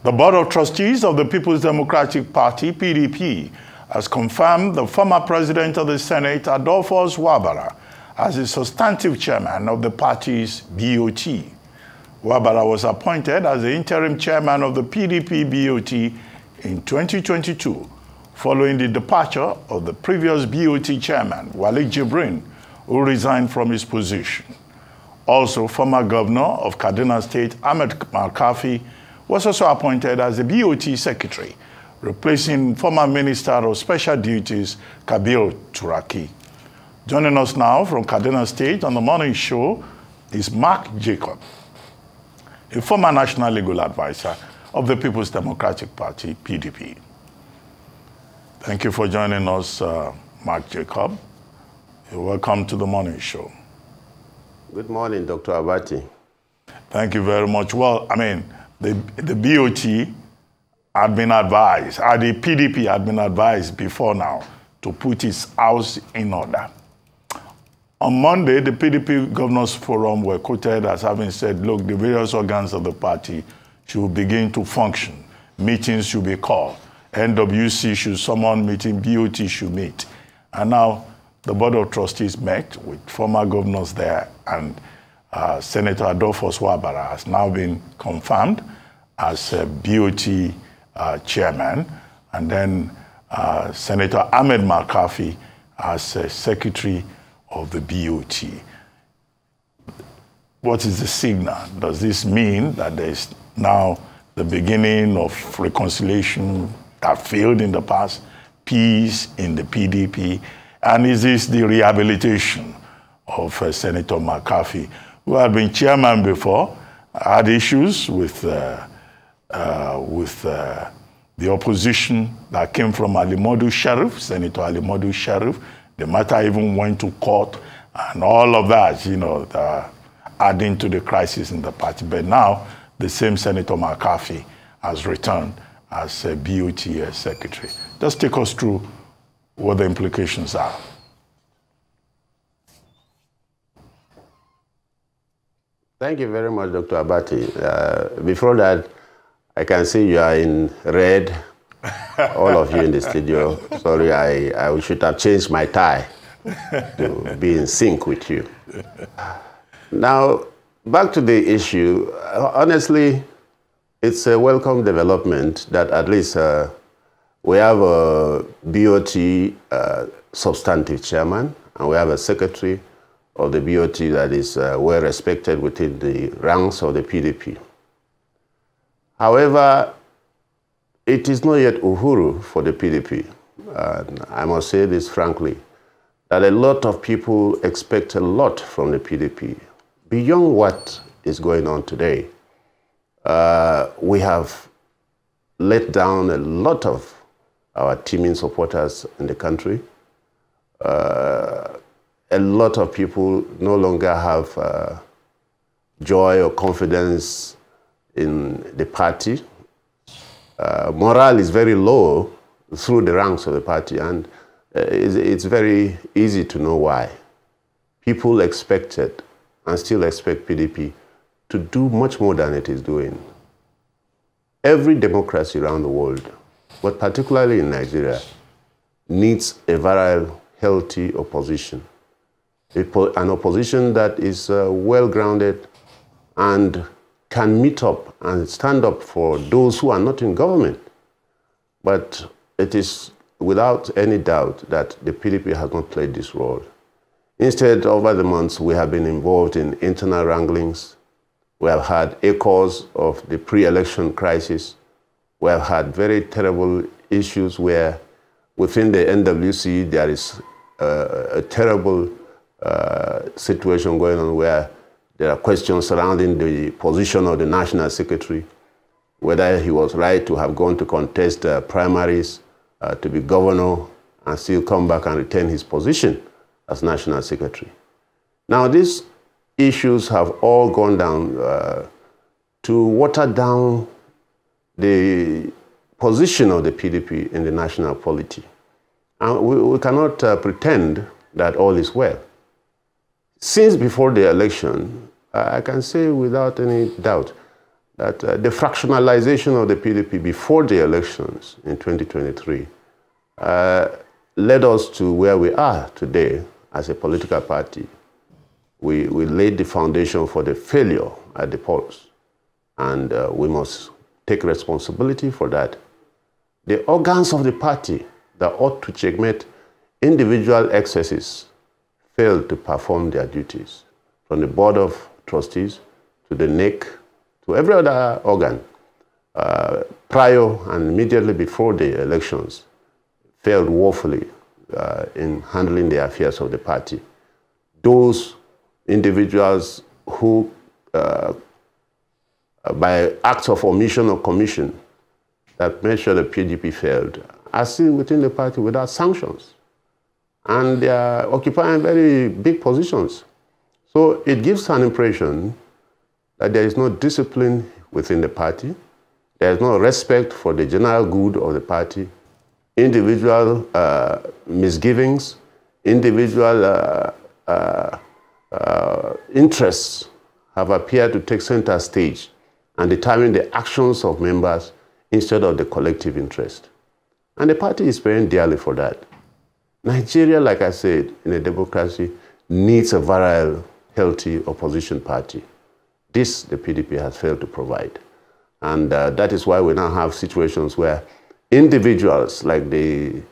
The Board of Trustees of the People's Democratic Party, PDP, has confirmed the former President of the Senate, Adolphus Wabara, as the substantive chairman of the party's BOT. Wabara was appointed as the interim chairman of the PDP BOT in 2022, following the departure of the previous BOT chairman, Wike Jibrin, who resigned from his position. Also, former governor of Kaduna State, Ahmed Malkafi, was also appointed as the BOT secretary, replacing former Minister of Special Duties, Kabir Turaki. Joining us now from Kaduna State on the morning show is Mark Jacob, a former national legal advisor of the People's Democratic Party, PDP. Thank you for joining us, Mark Jacob. You're welcome to the morning show. Good morning, Dr. Abati. Thank you very much. Well, I mean, the BOT had been advised, the PDP had been advised before now to put its house in order. On Monday, the PDP Governors Forum were quoted as having said, look, the various organs of the party should begin to function. Meetings should be called. NWC should summon meeting, BOT should meet. And now the Board of Trustees met with former governors there, and Senator Adolphus Wabara has now been confirmed as BOT chairman, and then Senator Ahmed Malkafi as secretary of the BOT. What is the signal? Does this mean that there is now the beginning of reconciliation that failed in the past, peace in the PDP, and is this the rehabilitation of Senator Malkafi, who had been chairman before, had issues with the opposition that came from Alimodu Sheriff, Senator Alimodu Sheriff. The matter even went to court and all of that, you know, adding to the crisis in the party. But now the same Senator Malkafi has returned as a BOT secretary. Just take us through what the implications are. Thank you very much, Dr. Abati. Before that, I can see you are in red, all of you in the studio. Sorry, I should have changed my tie to be in sync with you. Now, back to the issue. Honestly, it's a welcome development that at least we have a BOT substantive chairman, and we have a secretary of the BOT that is well respected within the ranks of the PDP. However, it is not yet uhuru for the PDP. I must say this frankly, that a lot of people expect a lot from the PDP. Beyond what is going on today, we have let down a lot of our teaming supporters in the country. A lot of people no longer have joy or confidence in the party. Morale is very low through the ranks of the party, and it's very easy to know why. People expected and still expect PDP to do much more than it is doing. Every democracy around the world, but particularly in Nigeria, needs a virile, healthy opposition. An opposition that is well-grounded and can meet up and stand up for those who are not in government. But it is without any doubt that the PDP has not played this role. Instead, over the months, we have been involved in internal wranglings. We have had echoes of the pre-election crisis. We have had very terrible issues where within the NWC there is a terrible situation going on where there are questions surrounding the position of the National Secretary, whether he was right to have gone to contest primaries to be governor and still come back and retain his position as National Secretary. Now, these issues have all gone down to water down the position of the PDP in the national polity. And we cannot pretend that all is well. Since before the election, I can say without any doubt that the fractionalization of the PDP before the elections in 2023 led us to where we are today as a political party. We laid the foundation for the failure at the polls, and we must take responsibility for that. The organs of the party that ought to checkmate individual excesses failed to perform their duties, from the Board of Trustees to the NEC to every other organ, prior and immediately before the elections, failed woefully in handling the affairs of the party. Those individuals who, by acts of omission or commission, that made sure the PDP failed, are still within the party without sanctions. And they are occupying very big positions. So it gives an impression that there is no discipline within the party, there is no respect for the general good of the party, individual misgivings, individual interests have appeared to take center stage and determine the actions of members instead of the collective interest. And the party is paying dearly for that. Nigeria, like I said, in a democracy, needs a virile, healthy opposition party. This, the PDP has failed to provide. And that is why we now have situations where individuals, like the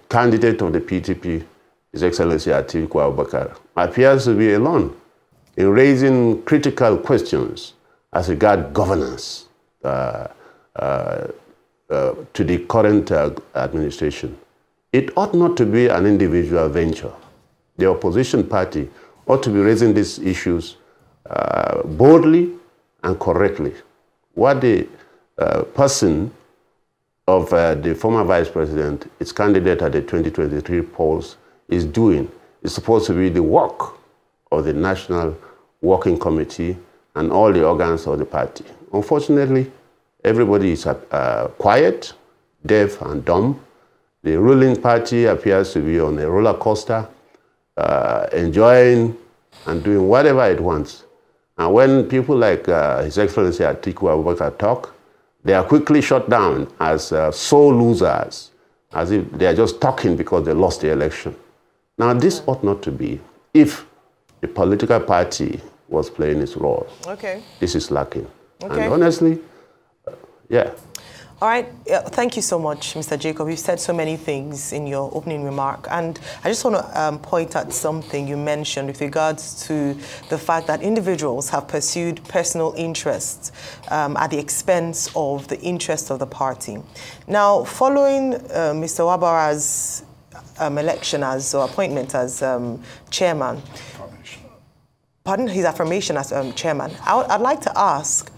candidate of the PDP, His Excellency Atiku Abubakar, appears to be alone in raising critical questions as regards governance to the current administration. It ought not to be an individual venture. The opposition party ought to be raising these issues boldly and correctly. What the person of the former vice president, its candidate at the 2023 polls, is doing is supposed to be the work of the National Working Committee and all the organs of the party. Unfortunately, everybody is quiet, deaf, and dumb. The ruling party appears to be on a roller coaster, enjoying and doing whatever it wants. And when people like His Excellency Atiku Abubakar talk, they are quickly shut down as sole losers, as if they are just talking because they lost the election. Now, this ought not to be if the political party was playing its role. Okay. This is lacking. Okay. And honestly, yeah. All right. Thank you so much, Mr. Jacob. You've said so many things in your opening remark. And I just want to point out something you mentioned with regards to the fact that individuals have pursued personal interests at the expense of the interests of the party. Now, following Mr. Wabara's election or appointment as chairman, pardon, his affirmation as chairman, I'd like to ask,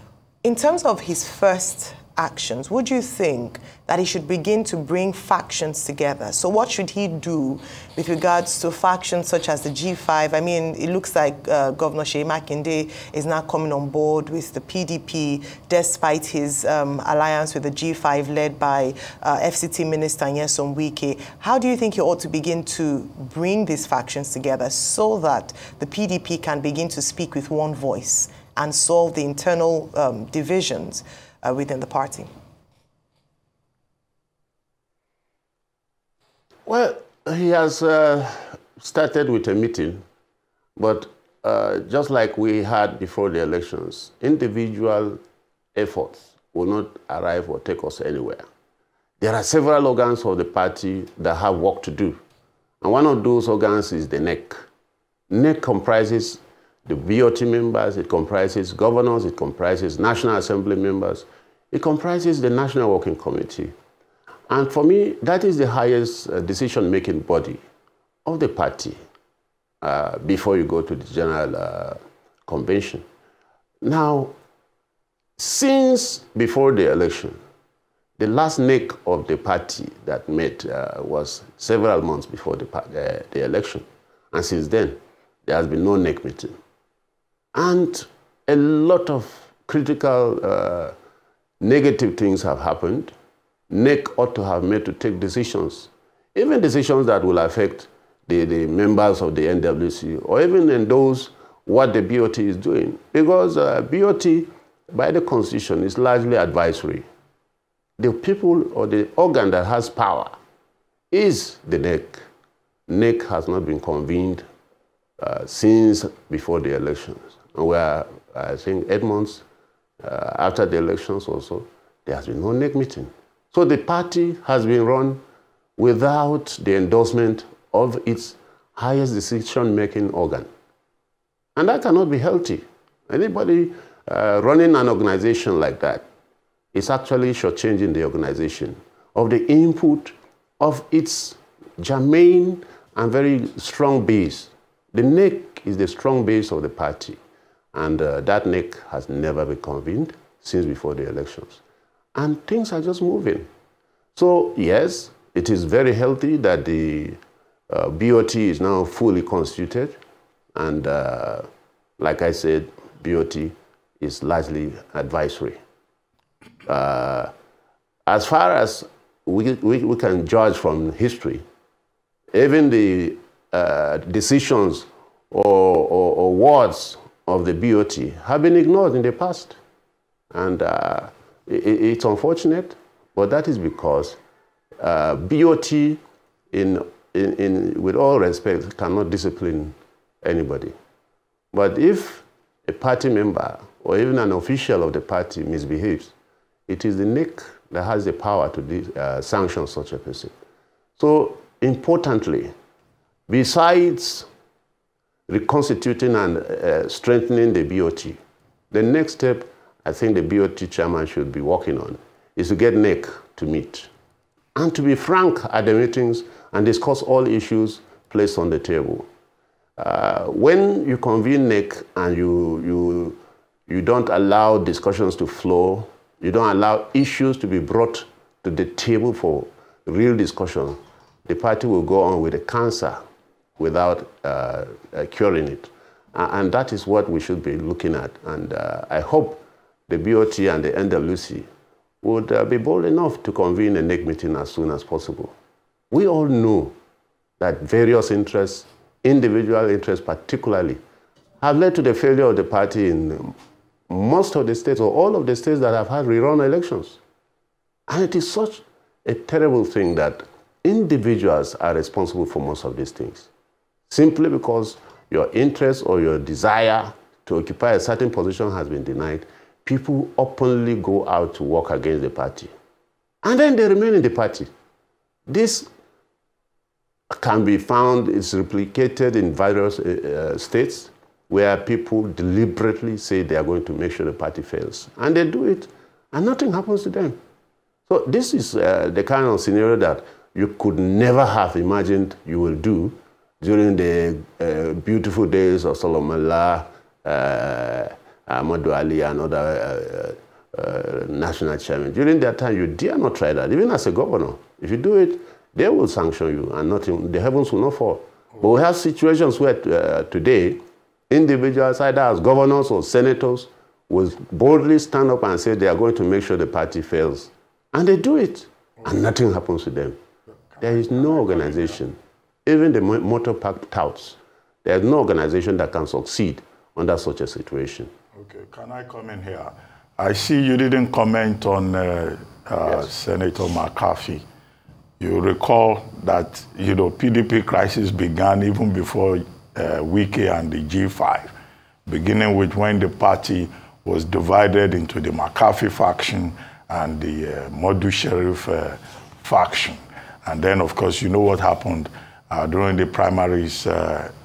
in terms of his first actions, would you think that he should begin to bring factions together? So what should he do with regards to factions such as the G5? I mean, it looks like Governor Seyi Makinde is now coming on board with the PDP, despite his alliance with the G5 led by FCT Minister Nyesom Wike. How do you think he ought to begin to bring these factions together so that the PDP can begin to speak with one voice and solve the internal divisions within the party? Well, he has started with a meeting, but just like we had before the elections, individual efforts will not arrive or take us anywhere. There are several organs of the party that have work to do, and one of those organs is the NEC. NEC comprises the BOT members, it comprises governors, it comprises National Assembly members, it comprises the National Working Committee. And for me, that is the highest decision-making body of the party before you go to the General Convention. Now, since before the election, the last NEC of the party that met was several months before the election. And since then, there has been no NEC meeting. And a lot of critical negative things have happened. NEC ought to have made to take decisions, even decisions that will affect the members of the NWC, or even in those what the BOT is doing. Because BOT, by the Constitution, is largely advisory. The people or the organ that has power is the NEC. NEC has not been convened since before the elections. And we are, I think, 8 months after the elections also, there has been no NEC meeting. So the party has been run without the endorsement of its highest decision-making organ. And that cannot be healthy. Anybody running an organization like that is actually shortchanging the organization of the input of its germane and very strong base. The NEC is the strong base of the party. And that NEC has never been convened since before the elections. And things are just moving. So yes, it is very healthy that the BOT is now fully constituted. And like I said, BOT is largely advisory. As far as we can judge from history, even the decisions or words of the BOT have been ignored in the past. And it's unfortunate, but that is because BOT, with all respect, cannot discipline anybody. But if a party member or even an official of the party misbehaves, it is the NEC that has the power to sanction such a person. So importantly, besides reconstituting and strengthening the BOT, the next step I think the BOT chairman should be working on is to get NEC to meet and to be frank at the meetings and discuss all issues placed on the table. When you convene NEC and you don't allow discussions to flow, you don't allow issues to be brought to the table for real discussion, the party will go on with a cancer without curing it. And that is what we should be looking at. And I hope the BOT and the NWC would be bold enough to convene a NEC meeting as soon as possible. We all know that various interests, individual interests particularly, have led to the failure of the party in most of the states, or all of the states that have had rerun elections. And it is such a terrible thing that individuals are responsible for most of these things, simply because your interest or your desire to occupy a certain position has been denied. People openly go out to work against the party. And then they remain in the party. This can be found, it's replicated in various states where people deliberately say they are going to make sure the party fails. And they do it, and nothing happens to them. So this is the kind of scenario that you could never have imagined you will do during the beautiful days of Solomon La, Ahmadu Ali, and other national chairmen. During that time, you dare not try that, even as a governor. If you do it, they will sanction you, and nothing, the heavens will not fall. But we have situations where today, individuals, either as governors or senators, will boldly stand up and say they are going to make sure the party fails. And they do it, and nothing happens to them. There is no organization, even the motor park touts, there is no organization that can succeed under such a situation. Okay, can I come in here? I see you didn't comment on yes. Senator McCarthy. You recall that, PDP crisis began even before Wike and the G5, beginning with when the party was divided into the McCarthy faction and the Modu Sheriff faction. And then, of course, you know what happened during the primaries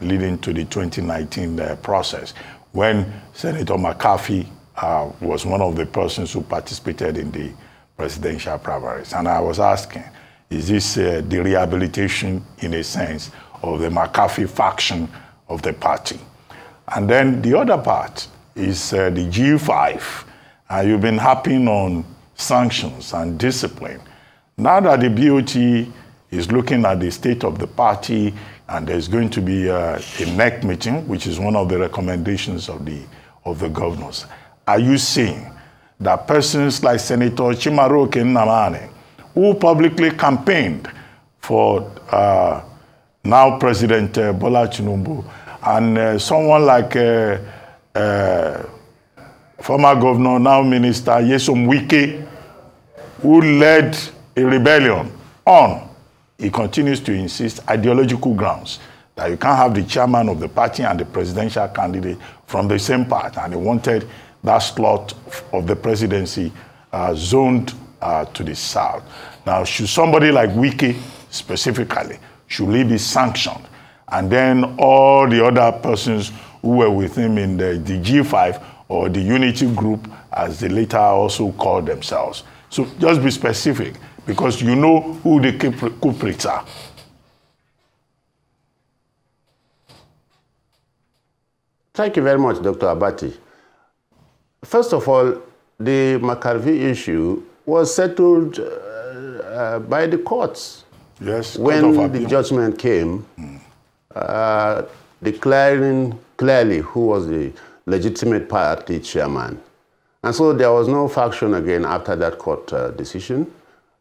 leading to the 2019 process, when Senator McCarthy was one of the persons who participated in the presidential primaries. And I was asking, is this the rehabilitation, in a sense, of the McCarthy faction of the party? And then the other part is the G5. You've been harping on sanctions and discipline. Now that the BOT is looking at the state of the party, and there's going to be a NEC meeting, which is one of the recommendations of the governors, are you saying that persons like Senator Chimaroke Nnamani, who publicly campaigned for now President Bola Tinubu, and someone like former governor, now minister, Nyesom Wike, who led a rebellion on, he continues to insist, ideological grounds, that you can't have the chairman of the party and the presidential candidate from the same party, and he wanted that slot of the presidency zoned to the south. Now, should somebody like Wike specifically, should he be sanctioned? And then all the other persons who were with him in the G5 or the unity group, as they later also called themselves. So just be specific, because you know who the culprits are. Thank you very much, Dr. Abati. First of all, the McCarthy issue was settled by the courts. Yes. When the judgment came, declaring clearly who was the legitimate party chairman. And so there was no faction again after that court decision.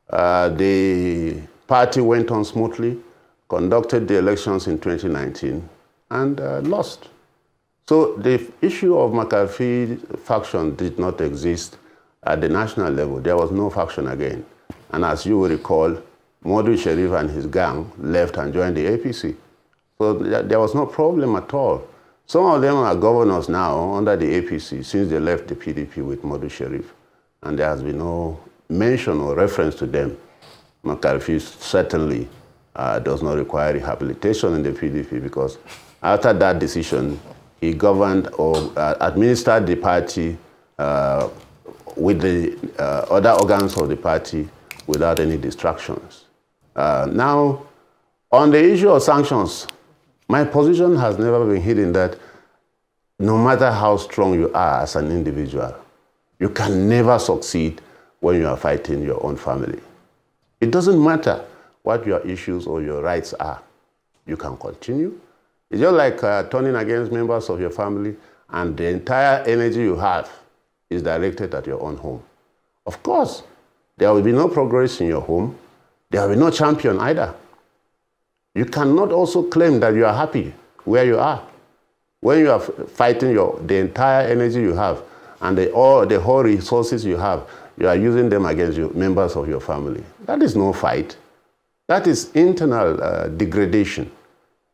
The party went on smoothly, conducted the elections in 2019, and lost. So the issue of McCarthy faction did not exist at the national level. There was no faction again. And as you will recall, Modu Sharif and his gang left and joined the APC. So there was no problem at all. Some of them are governors now under the APC since they left the PDP with Modu Sharif. And there has been no mention or reference to them. McCarthy certainly does not require rehabilitation in the PDP, because after that decision, he governed or administered the party with the other organs of the party without any distractions. Now, on the issue of sanctions, my position has never been hidden that no matter how strong you are as an individual, you can never succeed when you are fighting your own family. It doesn't matter what your issues or your rights are. You can continue. It's just like turning against members of your family, and the entire energy you have is directed at your own home. Of course, there will be no progress in your home. There will be no champion either. You cannot also claim that you are happy where you are. When you are fighting the entire energy you have and the whole resources you have, you are using them against members of your family. That is no fight. That is internal degradation.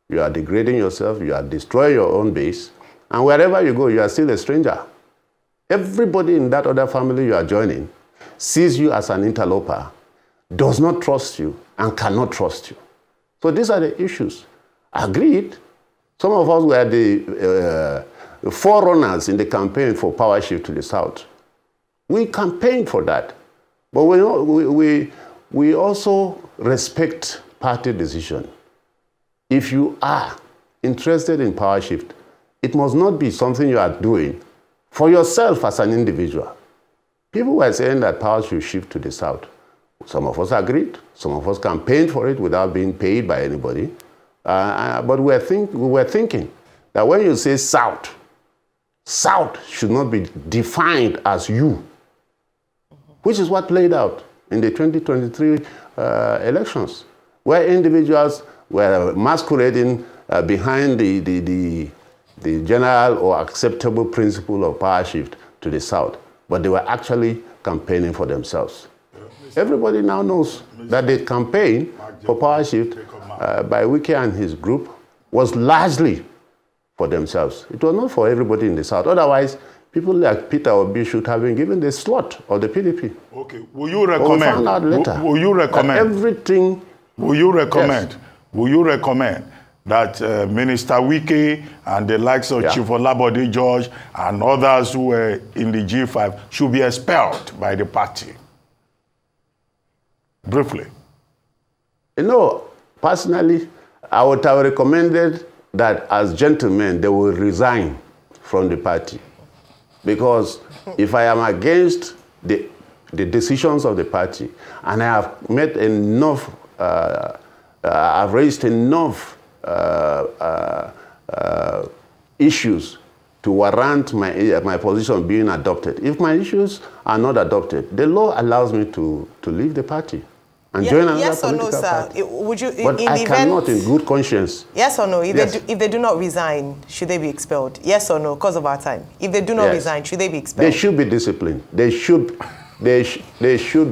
You are degrading yourself, you are destroying your own base, and wherever you go, you are still a stranger. Everybody in that other family you are joining sees you as an interloper, does not trust you, and cannot trust you. So these are the issues. Agreed. Some of us were the forerunners in the campaign for power shift to the south. We campaigned for that. But we also respect party decision. If you are interested in power shift, it must not be something you are doing for yourself as an individual. People were saying that power should shift to the south. Some of us agreed. Some of us campaigned for it without being paid by anybody. But we were thinking that when you say south, south should not be defined as you, which is what played out in the 2023 elections, where individuals were masquerading behind the general or acceptable principle of power shift to the south, but they were actually campaigning for themselves. Everybody now knows that the campaign for power shift by Wike and his group was largely for themselves. It was not for everybody in the south. Otherwise, people like Peter Obi should have been given the slot of the PDP. Okay. Will you recommend? We found out later. Will you recommend everything? Will you recommend? Yes. Will you recommend that Minister Wike and the likes of Chief Olabode George and others who were in the G5 should be expelled by the party? Briefly. You know, personally, I would have recommended that as gentlemen, they will resign from the party. Because if I am against the decisions of the party, and I have made enough, I've raised enough issues to warrant my position being adopted. If my issues are not adopted, the law allows me to leave the party. and join another yes political or no, party. sir? Would you, But in I the cannot, event, in good conscience. yes or no? If, Yes. if they do not resign, should they be expelled? Yes or no? Because of our time. If they do not Yes. resign, should they be expelled? They should be disciplined. They should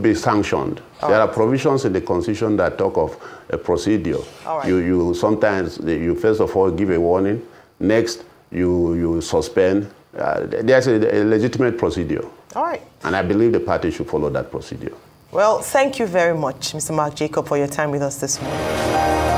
be sanctioned. There are provisions in the Constitution that talk of a procedure. All right. You sometimes, you first of all give a warning. Next, you suspend. There's a legitimate procedure. All right. And I believe the party should follow that procedure. Well, thank you very much, Mr. Mark Jacob, for your time with us this morning.